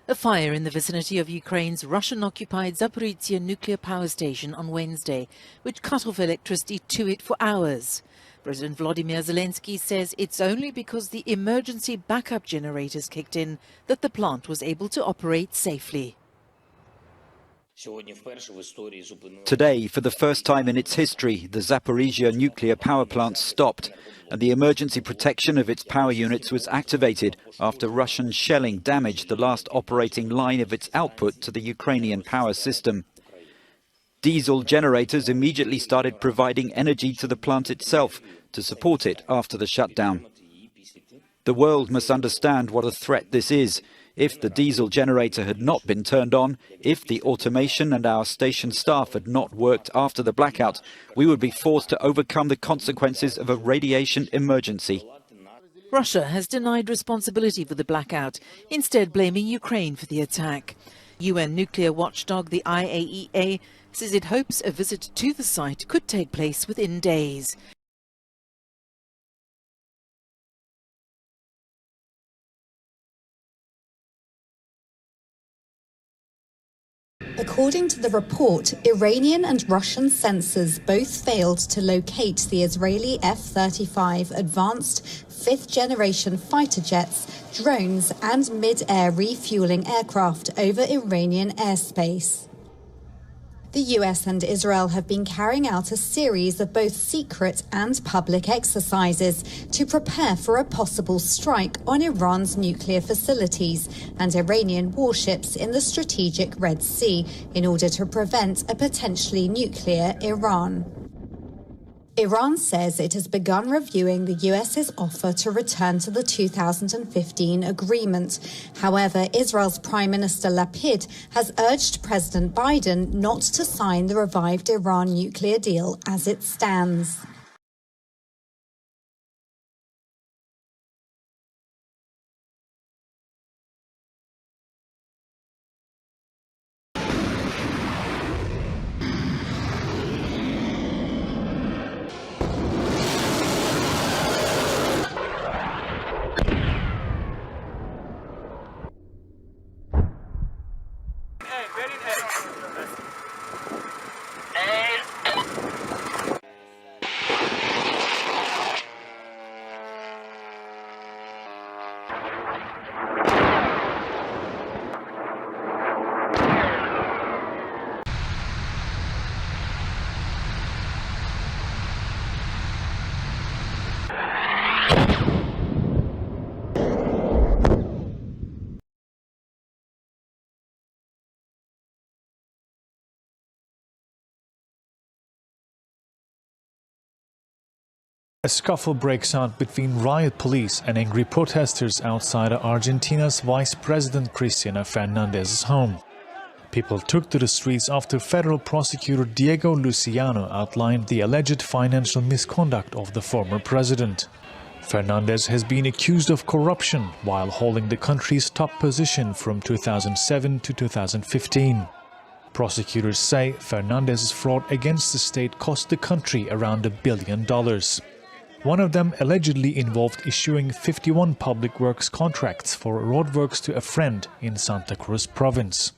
A fire in the vicinity of Ukraine's Russian-occupied Zaporizhzhia nuclear power station on Wednesday, which cut off electricity to it for hours. President Volodymyr Zelensky says it's only because the emergency backup generators kicked in that the plant was able to operate safely. Today, for the first time in its history, the Zaporizhzhia nuclear power plant stopped, and the emergency protection of its power units was activated after Russian shelling damaged the last operating line of its output to the Ukrainian power system. Diesel generators immediately started providing energy to the plant itself to support it after the shutdown. The world must understand what a threat this is. If the diesel generator had not been turned on, if the automation and our station staff had not worked after the blackout, we would be forced to overcome the consequences of a radiation emergency. Russia has denied responsibility for the blackout, instead blaming Ukraine for the attack. UN nuclear watchdog the IAEA says it hopes a visit to the site could take place within days. According to the report, Iranian and Russian sensors both failed to locate the Israeli F-35 advanced fifth-generation fighter jets, drones and mid-air refueling aircraft over Iranian airspace. The US and Israel have been carrying out a series of both secret and public exercises to prepare for a possible strike on Iran's nuclear facilities and Iranian warships in the strategic Red Sea in order to prevent a potentially nuclear Iran. Iran says it has begun reviewing the US's offer to return to the 2015 agreement. However, Israel's Prime Minister Lapid has urged President Biden not to sign the revived Iran nuclear deal as it stands. A scuffle breaks out between riot police and angry protesters outside Argentina's Vice President Cristina Fernandez's home. People took to the streets after federal prosecutor Diego Luciano outlined the alleged financial misconduct of the former president. Fernandez has been accused of corruption while holding the country's top position from 2007 to 2015. Prosecutors say Fernandez's fraud against the state cost the country around $1 billion. One of them allegedly involved issuing 51 public works contracts for roadworks to a friend in Santa Cruz province.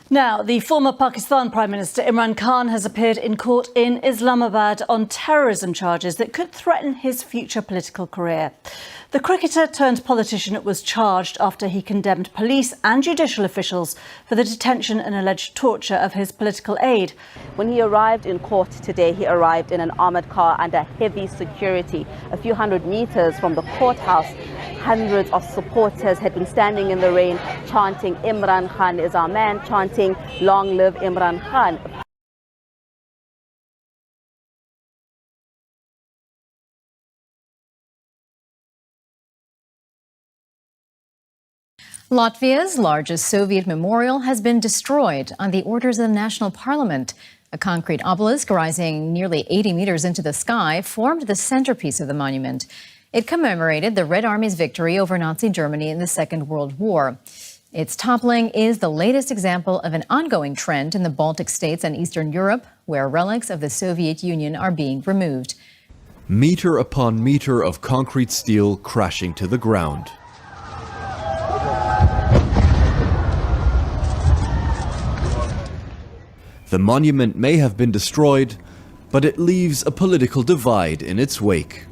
Now, the former Pakistan Prime Minister Imran Khan has appeared in court in Islamabad on terrorism charges that could threaten his future political career. The cricketer turned politician was charged after he condemned police and judicial officials for the detention and alleged torture of his political aide. When he arrived in court today, he arrived in an armoured car under heavy security. A few hundred metres from the courthouse, hundreds of supporters had been standing in the rain chanting "Imran Khan is our man," chanting "Long live Imran Khan." Latvia's largest Soviet memorial has been destroyed on the orders of the National Parliament. A concrete obelisk rising nearly 80 meters into the sky formed the centerpiece of the monument. It commemorated the Red Army's victory over Nazi Germany in the Second World War. Its toppling is the latest example of an ongoing trend in the Baltic states and Eastern Europe, where relics of the Soviet Union are being removed. Meter upon meter of concrete steel crashing to the ground. The monument may have been destroyed, but it leaves a political divide in its wake.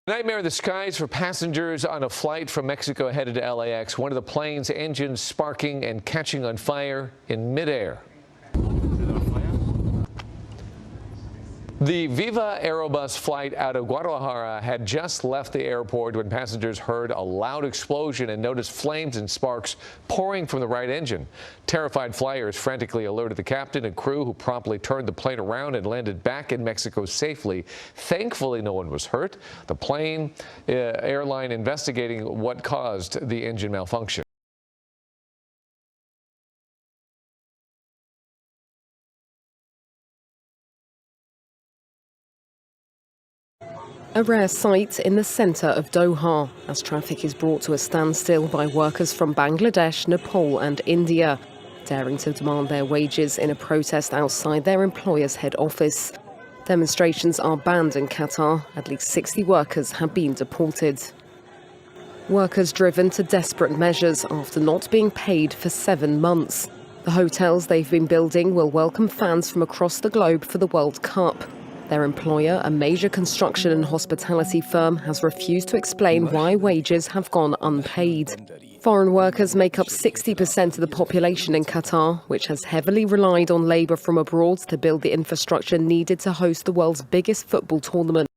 Nightmare in the skies for passengers on a flight from Mexico headed to LAX. One of the plane's engines sparking and catching on fire in midair. The Viva Aerobus flight out of Guadalajara had just left the airport when passengers heard a loud explosion and noticed flames and sparks pouring from the right engine. Terrified flyers frantically alerted the captain and crew, who promptly turned the plane around and landed back in Mexico safely. Thankfully, no one was hurt. The plane airline investigating what caused the engine malfunction. A rare sight in the centre of Doha, as traffic is brought to a standstill by workers from Bangladesh, Nepal and India, daring to demand their wages in a protest outside their employer's head office. Demonstrations are banned in Qatar. At least 60 workers have been deported. Workers driven to desperate measures after not being paid for 7 months. The hotels they've been building will welcome fans from across the globe for the World Cup. Their employer, a major construction and hospitality firm, has refused to explain why wages have gone unpaid. Foreign workers make up 60% of the population in Qatar, which has heavily relied on labour from abroad to build the infrastructure needed to host the world's biggest football tournament.